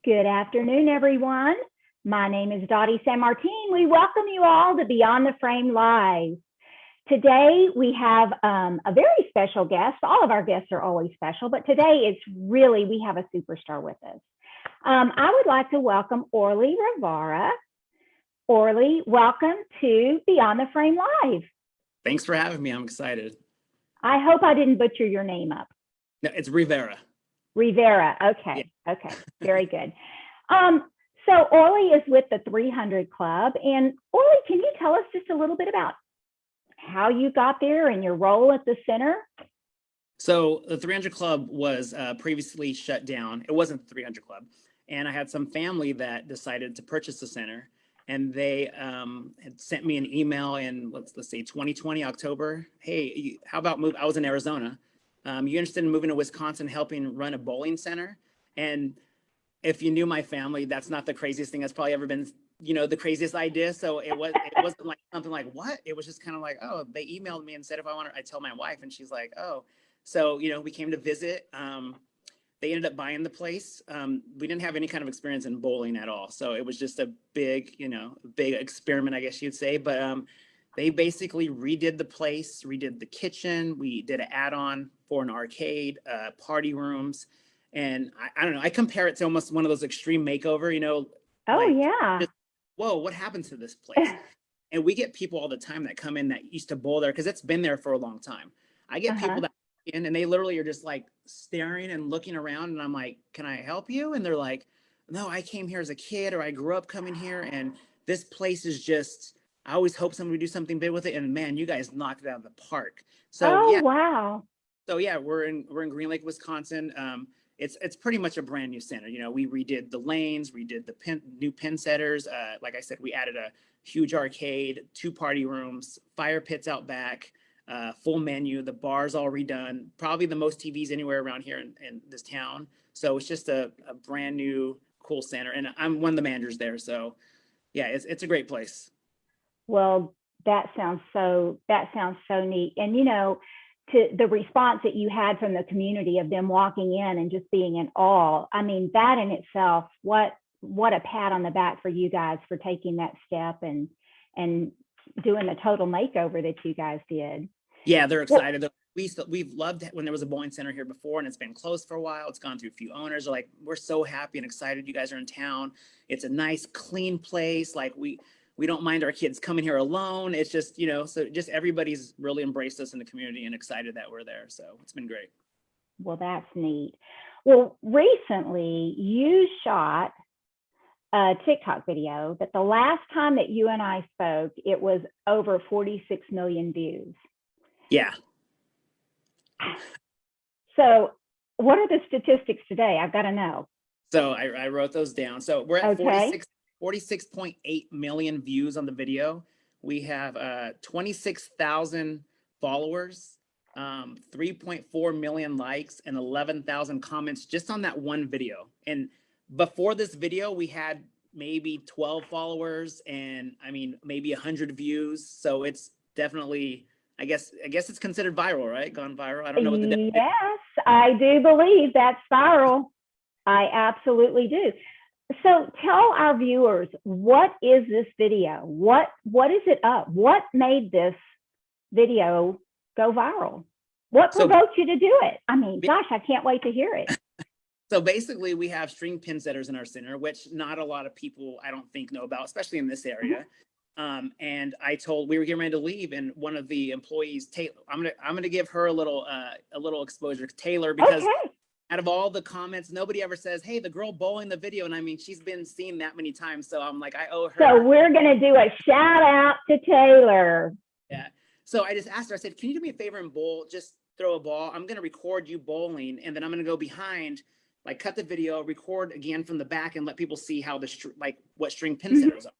Good afternoon, everyone. My name is Dottie San Martin. We welcome you all to Beyond the Frame Live. Today, we have a very special guest. All of our guests are always special, but today we have a superstar with us. I would like to welcome Orly Rivera. Orly, welcome to Beyond the Frame Live. Thanks for having me. I'm excited. I hope I didn't butcher your name up. No, it's Rivera. Rivera. Okay. Yeah. Okay. Very good. So Orly is with the 300 Club. And Orly, can you tell us just a little bit about how you got there and your role at the center? So the 300 Club was previously shut down. It wasn't the 300 Club. And I had some family that decided to purchase the center. And they had sent me an email in, let's say 2020, October. Hey, how about move? I was in Arizona. You interested in moving to Wisconsin, helping run a bowling center? And if you knew my family, that's not the craziest thing that's probably ever been, the craziest idea. So it wasn't like something like, what? It was just kind of like, oh, they emailed me and said, if I want to, I tell my wife, and she's like, oh. So, we came to visit. They ended up buying the place. We didn't have any kind of experience in bowling at all. So it was just a big, big experiment, I guess you'd say. But they basically redid the place, redid the kitchen. We did an add-on for an arcade, party rooms. And I don't know, I compare it to almost one of those extreme makeover, Oh, like, yeah. Just, whoa, what happened to this place? And we get people all the time that come in that used to bowl there because it's been there for a long time. I get people that in and they literally are just like staring and looking around. And I'm like, can I help you? And they're like, no, I came here as a kid, or I grew up coming here. And this place is just, I always hope somebody would do something big with it. And man, you guys knocked it out of the park. So yeah. Wow. So yeah, we're in Green Lake, Wisconsin. It's pretty much a brand new center. We redid the lanes, redid the new pin setters. Like I said, we added a huge arcade, 2 party rooms, fire pits out back, full menu. The bar's all redone. Probably the most TVs anywhere around here in this town. So it's just a brand new, cool center. And I'm one of the managers there. So yeah, it's a great place. Well, that sounds so neat. And to the response that you had from the community of them walking in and just being in awe. I mean, that in itself, what a pat on the back for you guys for taking that step and doing the total makeover that you guys did. Yeah, they're excited. Well, we've loved it when there was a bowling center here before and it's been closed for a while. It's gone through a few owners. They're like, we're so happy and excited you guys are in town. It's a nice, clean place. Like we don't mind our kids coming here alone. It's just, so just everybody's really embraced us in the community and excited that we're there. So it's been great. Well, that's neat. Well, recently you shot a TikTok video that the last time that you and I spoke, it was over 46 million views. Yeah. So what are the statistics today? I've got to know. So I wrote those down. So we're at 46.8 million views on the video. We have 26,000 followers, 3.4 million likes, and 11,000 comments just on that one video. And before this video, we had maybe 12 followers and maybe 100 views. So it's definitely, I guess it's considered viral, right? Gone viral. I don't know what the definition is. Yes, I do believe that's viral. I absolutely do. So tell our viewers, what is this video? What is it up? What made this video go viral? What provoked you to do it? I mean, gosh, I can't wait to hear it. So basically, we have string pin setters in our center, which not a lot of people, I don't think, know about, especially in this area. And we were getting ready to leave, and one of the employees, Taylor, I'm gonna give her a little exposure, Taylor, because out of all the comments, nobody ever says, hey, the girl bowling the video. And she's been seen that many times. So I'm like, I owe her. So we're going to do a shout out to Taylor. Yeah. So I just asked her, I said, can you do me a favor and bowl? Just throw a ball. I'm going to record you bowling. And then I'm going to go behind, like cut the video, record again from the back and let people see how what string pin setters are.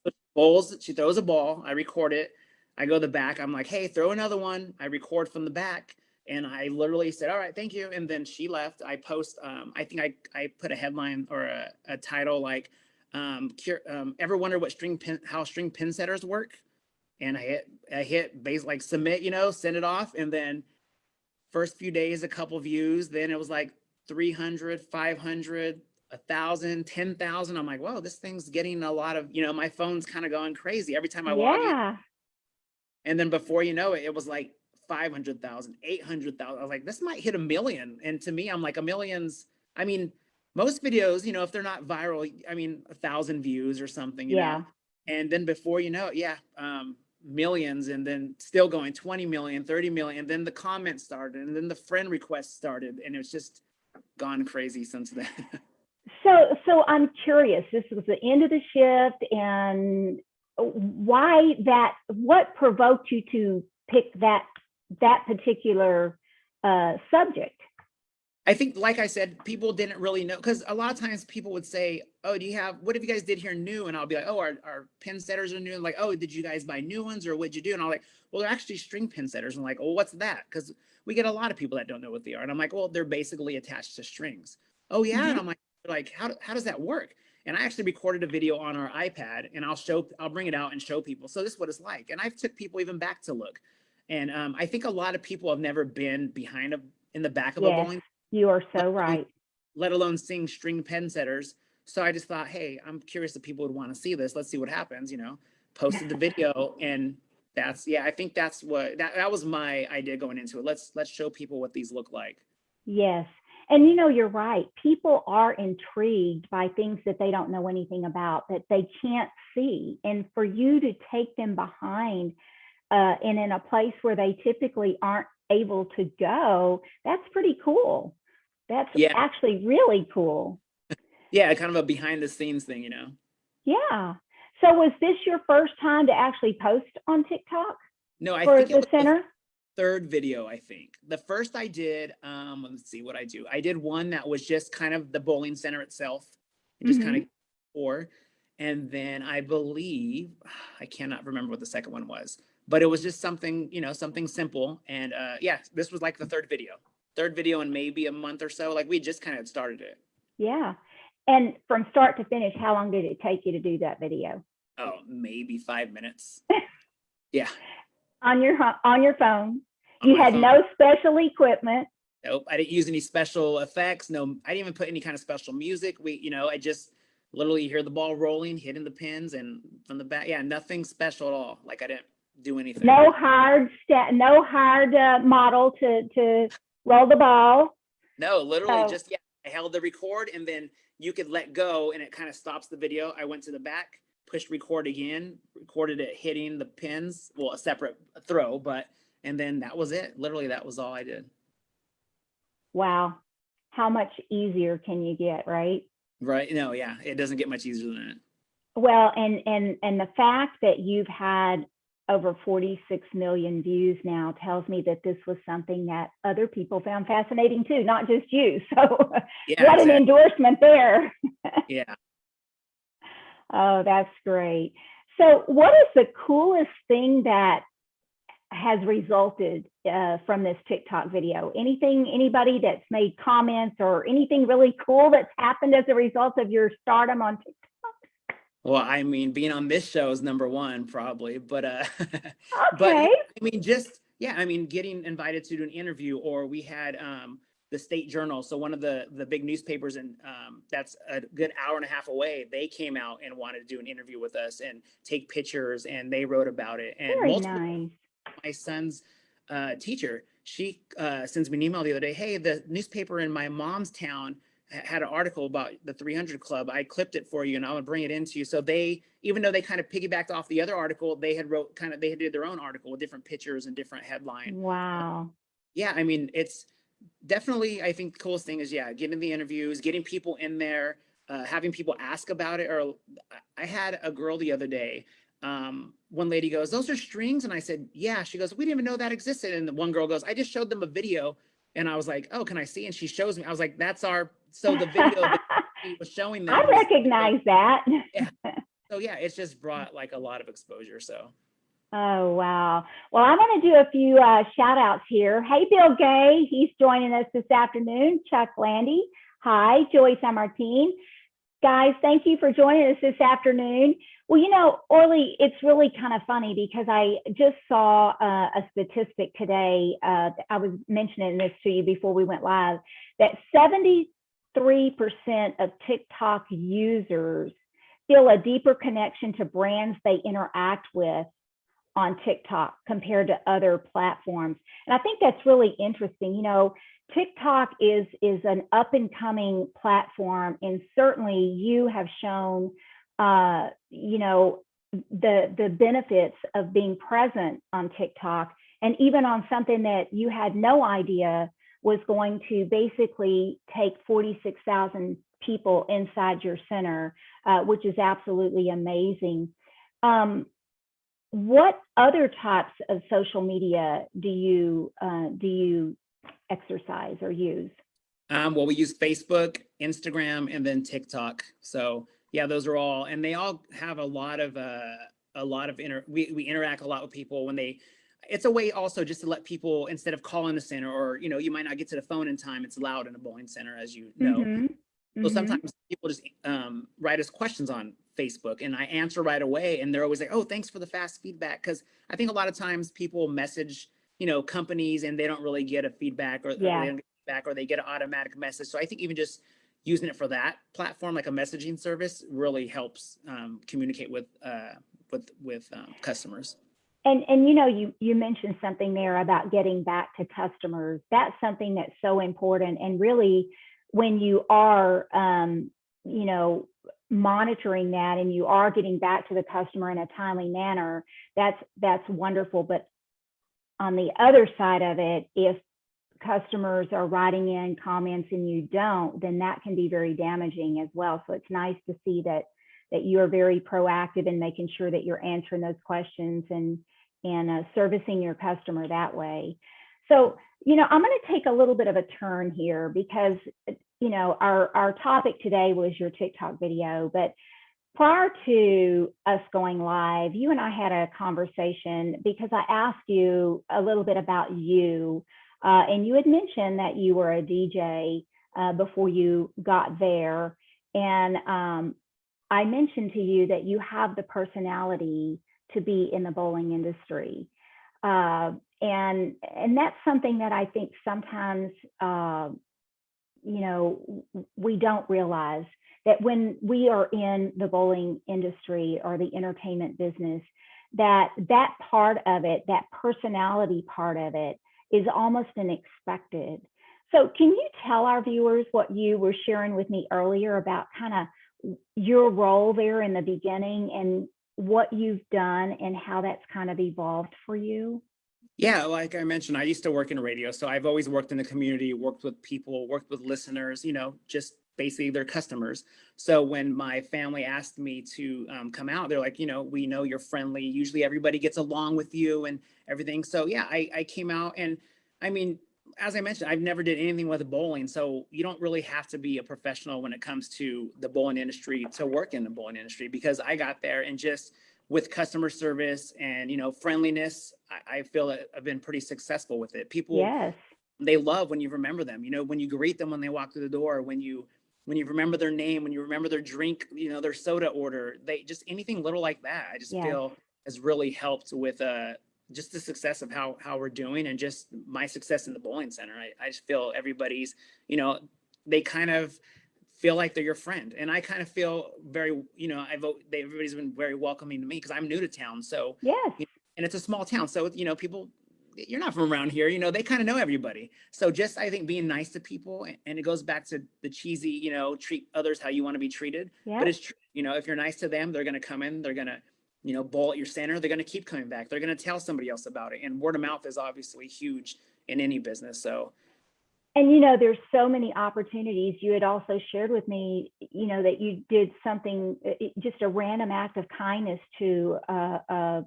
So bowls, she throws a ball. I record it. I go to the back. I'm like, hey, throw another one. I record from the back. And I literally said, all right, thank you. And then she left. I post, I think I put a headline or a title like, ever wonder what how string pin setters work? And I hit base, like submit, send it off. And then first few days, a couple views, then it was like 300, 500, 1,000, 10,000. I'm like, whoa, this thing's getting a lot of, my phone's kind of going crazy every time I log in. Yeah. And then before you know it, it was like 500,000, 800,000. I was like, this might hit 1 million. And to me, I'm like, a million's, I mean, most videos, if they're not viral, I mean, 1,000 views or something, Yeah. and then before you know it, yeah, millions, and then still going 20 million, 30 million. And then the comments started, and then the friend requests started, and it's just gone crazy since then. So I'm curious, this was the end of the shift, and what provoked you to pick that particular subject? I think, like I said, people didn't really know, because a lot of times people would say, oh, what have you guys did here new? And I'll be like, oh, our pin setters are new. And like, oh, did you guys buy new ones, or what'd you do? And I'm like, well, they're actually string pin setters. And I'm like, well, what's that? Because we get a lot of people that don't know what they are. And I'm like, well, they're basically attached to strings. Oh, yeah. And I'm like, how does that work? And I actually recorded a video on our iPad, and I'll bring it out and show people. So this is what it's like. And I've took people even back to look. And I think a lot of people have never been in the back of a bowling. You are so right. Let alone seeing string pen setters. So I just thought, hey, I'm curious if people would want to see this. Let's see what happens, posted the video. And I think that's what, that was my idea going into it. Let's show people what these look like. Yes. And you're right. People are intrigued by things that they don't know anything about, that they can't see. And for you to take them behind and in a place where they typically aren't able to go, that's pretty cool. That's actually really cool. Yeah, kind of a behind the scenes thing, Yeah. So was this your first time to actually post on TikTok? No, I for think it was the center? The third video, I think. The first I did, let's see what I do. I did one that was just kind of the bowling center itself, just kind of for. And then I believe, I cannot remember what the second one was, but it was just something, something simple. And this was like the third video in maybe a month or so. Like, we just kind of started it. Yeah. And from start to finish, how long did it take you to do that video? Oh, maybe 5 minutes. Yeah. On your phone. You had no special equipment. Nope. I didn't use any special effects. No, I didn't even put any kind of special music. I just literally hear the ball rolling, hitting the pins, and from the back. Yeah, nothing special at all. Like, I didn't do anything. No hard model to roll the ball. No, literally just, I held the record, and then you could let go and it kind of stops the video. I went to the back, pushed record again, recorded it hitting the pins. Well, a separate throw, and then that was it. Literally, that was all I did. Wow. How much easier can you get, right? Right. No, yeah. It doesn't get much easier than it. Well, and the fact that you've had over 46 million views now tells me that this was something that other people found fascinating too, not just you. So what an endorsement there. Yeah. Oh, that's great. So what is the coolest thing that has resulted from this TikTok video? Anybody that's made comments or anything really cool that's happened as a result of your stardom on TikTok? Well, I mean, being on this show is number one, probably, but okay. But I mean, getting invited to do an interview, or we had the State Journal, so one of the big newspapers, and that's a good hour and a half away. They came out and wanted to do an interview with us and take pictures, and they wrote about it. And very nice. My son's teacher, she sends me an email the other day. Hey, the newspaper in my mom's town had an article about the 300 Club. I clipped it for you, and I'm gonna bring it into you. So they, even though they kind of piggybacked off the other article, they did their own article with different pictures and different headline. Wow. Yeah, I mean, it's definitely, I think the coolest thing is, getting the interviews, getting people in there, having people ask about it. Or I had a girl the other day. One lady goes, "Those are strings," and I said, "Yeah." She goes, "We didn't even know that existed." And the one girl goes, "I just showed them a video." And I was like, "Oh, can I see?" And she shows me. I was like, so the video that she was showing them. I recognize that. Yeah. So it's just brought like a lot of exposure. So. Oh, wow. Well, I'm going to do a few shout outs here. Hey, Bill Gay. He's joining us this afternoon. Chuck Landy. Hi, Dottie San Martin. Guys, thank you for joining us this afternoon. Well, Orly, it's really kind of funny because I just saw a statistic today. I was mentioning this to you before we went live, that 70% of TikTok users feel a deeper connection to brands they interact with on TikTok compared to other platforms. And I think that's really interesting. You know, TikTok is an up and coming platform, and certainly you have shown, you know, the benefits of being present on TikTok, and even on something that you had no idea was going to basically take 46,000 people inside your center, which is absolutely amazing. What other types of social media do you exercise or use? Well, we use Facebook, Instagram, and then TikTok. So yeah, those are all, and they all have a lot of we interact a lot with people when they. It's a way also just to let people, instead of calling the center, or you know, you might not get to the phone in time. It's loud in a bowling center, as you know. Mm-hmm. So Mm-hmm. sometimes people just write us questions on Facebook, and I answer right away. And they're always like, "Oh, thanks for the fast feedback," because I think a lot of times people message, you know, companies, and they don't really get a feedback, or they Yeah. don't get feedback, or they get an automatic message. So I think even just using it for that platform, like a messaging service, really helps communicate with customers. And you know, you mentioned something there about getting back to customers. That's something that's so important. And really, when you are, you know, monitoring that and you are getting back to the customer in a timely manner, that's wonderful. But on the other side of it, if customers are writing in comments and you don't, then that can be very damaging as well. So it's nice to see that you are very proactive in making sure that you're answering those questions and servicing your customer that way. So, you know, I'm going to take a little bit of a turn here because, you know, our topic today was your TikTok video, but prior to us going live, you and I had a conversation because I asked you a little bit about you, and you had mentioned that you were a DJ before you got there, and I mentioned to you that you have the personality to be in the bowling industry, and that's something that I think sometimes you know, we don't realize that when we are in the bowling industry or the entertainment business, that part of it, that personality part of it, is almost unexpected. So can you tell our viewers what you were sharing with me earlier about kind of your role there in the beginning and what you've done and how that's kind of evolved for you? Yeah, like I mentioned, I used to work in radio. So I've always worked in the community, worked with people, worked with listeners, you know, just basically their customers. So when my family asked me to come out, they're like, you know, we know you're friendly. Usually everybody gets along with you and everything. So yeah, I came out, and I mean, as I mentioned, I've never did anything with bowling. So you don't really have to be a professional when it comes to the bowling industry to work in the bowling industry, because I got there and just with customer service and, you know, friendliness, I feel that I've been pretty successful with it. People, Yes. they love when you remember them, you know, when you greet them when they walk through the door, when you remember their name, when you remember their drink, you know, their soda order, they just anything little like that, I just Yes. feel has really helped with just the success of how we're doing, and just my success in the bowling center. I just feel everybody's, you know, they kind of feel like they're your friend. And I kind of feel very, you know, everybody's been very welcoming to me because I'm new to town. So, Yes. you know, and it's a small town. So, you know, people, you're not from around here, you know, they kind of know everybody. So just, I think being nice to people, and it goes back to the cheesy, you know, treat others how you want to be treated. But Yep. it's true, you know, if you're nice to them, they're going to come in, they're going to, you know, bowl at your center, they're going to keep coming back. They're going to tell somebody else about it. And word of mouth is obviously huge in any business. So, And you know, there's so many opportunities. You had also shared with me, you know, that you did something, just a random act of kindness to a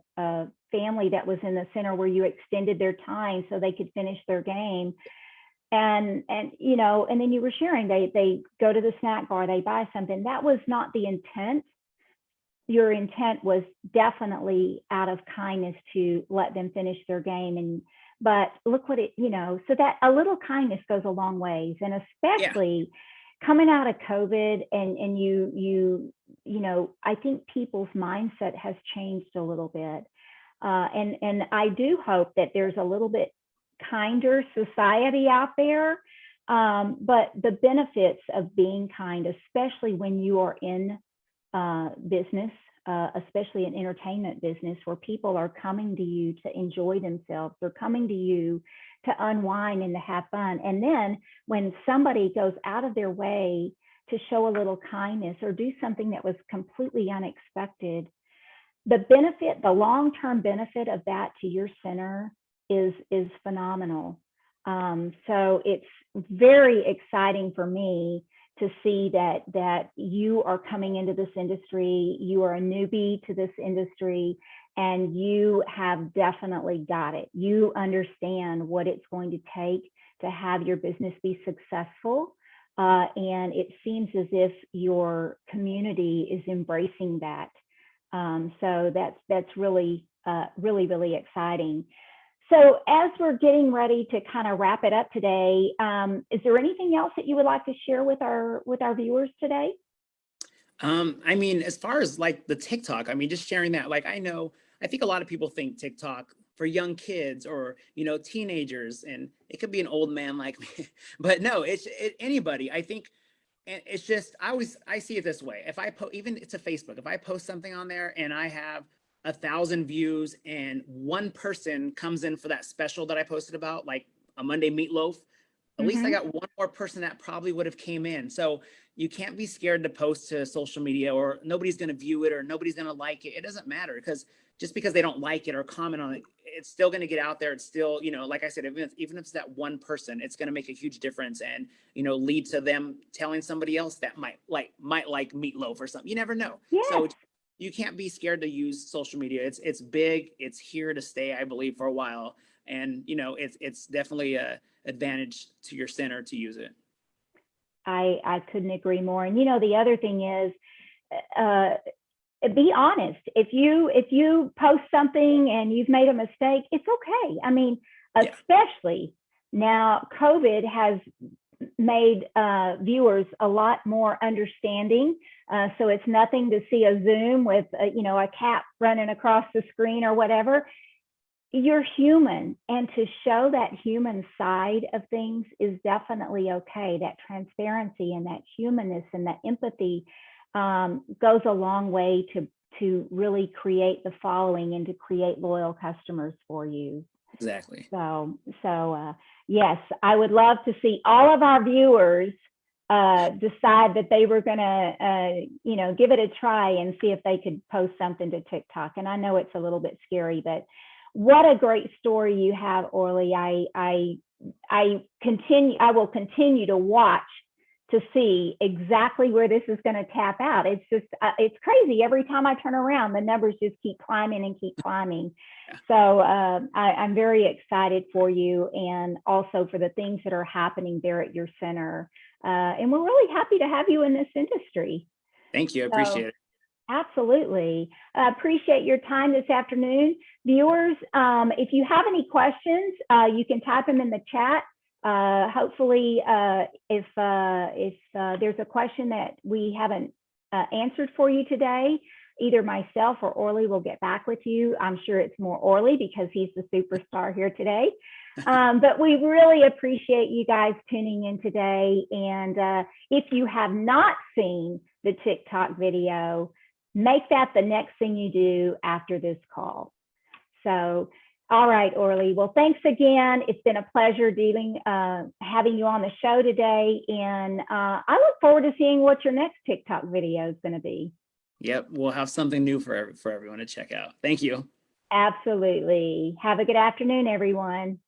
family that was in the center, where you extended their time so they could finish their game. And you know, and then you were sharing, they go to the snack bar, they buy something. That was not the intent. Your intent was definitely out of kindness to let them finish their game. And but look what it, you know, so that a little kindness goes a long ways. And yeah. especially coming out of COVID, and you know, I think people's mindset has changed a little bit. And I do hope that there's a little bit kinder society out there, But the benefits of being kind, especially when you are in business, especially in entertainment business, where people are coming to you to enjoy themselves, they're coming to you to unwind and to have fun. And then when somebody goes out of their way to show a little kindness or do something that was completely unexpected, the benefit, the long-term benefit of that to your center is phenomenal. So it's very exciting for me to see that you are coming into this industry, you are a newbie to this industry, and you have definitely got it. You understand what it's going to take to have your business be successful. And it seems as if your community is embracing that. So that's really, really exciting. So as we're getting ready to kind of wrap it up today, is there anything else that you would like to share with our viewers today? I mean, as far as like the TikTok, I mean, just sharing that, like, I think a lot of people think TikTok for young kids or, teenagers, and it could be an old man like me, but no, anybody. I think, and it's just, I see it this way. If I even to Facebook, if I post something on there and I have 1,000 views and one person comes in for that special that I posted about, like a Monday meatloaf, at least I got one more person that probably would have came in. So you can't be scared to post to social media, or nobody's going to view it or nobody's going to like it. It doesn't matter, because just because they don't like it or comment on it, it's still going to get out there. It's still, like I said, even if it's that one person, it's going to make a huge difference and, lead to them telling somebody else that might like meatloaf or something. You never know. Yes. So you can't be scared to use social media. It's big. It's here to stay, I believe, for a while. And, it's definitely a advantage to your center to use it. I couldn't agree more. And the other thing is, be honest. If you post something and you've made a mistake, it's okay. I mean, especially now, COVID has made viewers a lot more understanding. So it's nothing to see a Zoom with a cat running across the screen or whatever. You're human, and to show that human side of things is definitely okay. That transparency and that humanness and that empathy goes a long way to really create the following and to create loyal customers for you. Exactly. So yes, I would love to see all of our viewers decide that they were going to give it a try and see if they could post something to TikTok. And I know it's a little bit scary, but what a great story you have, Orly. I will continue to watch to see exactly where this is going to tap out. It's just, it's crazy. Every time I turn around, the numbers just keep climbing and keep climbing. Yeah. So I'm very excited for you, and also for the things that are happening there at your center. And we're really happy to have you in this industry. Thank you. I appreciate it. Absolutely. Appreciate your time this afternoon. Viewers, if you have any questions, you can type them in the chat. Hopefully, if there's a question that we haven't answered for you today, either myself or Orly will get back with you. I'm sure it's more Orly because he's the superstar here today. But we really appreciate you guys tuning in today. And if you have not seen the TikTok video, make that the next thing you do after this call. So, all right, Orly. Well, thanks again. It's been a pleasure having you on the show today. And I look forward to seeing what your next TikTok video is going to be. Yep. We'll have something new for everyone to check out. Thank you. Absolutely. Have a good afternoon, everyone.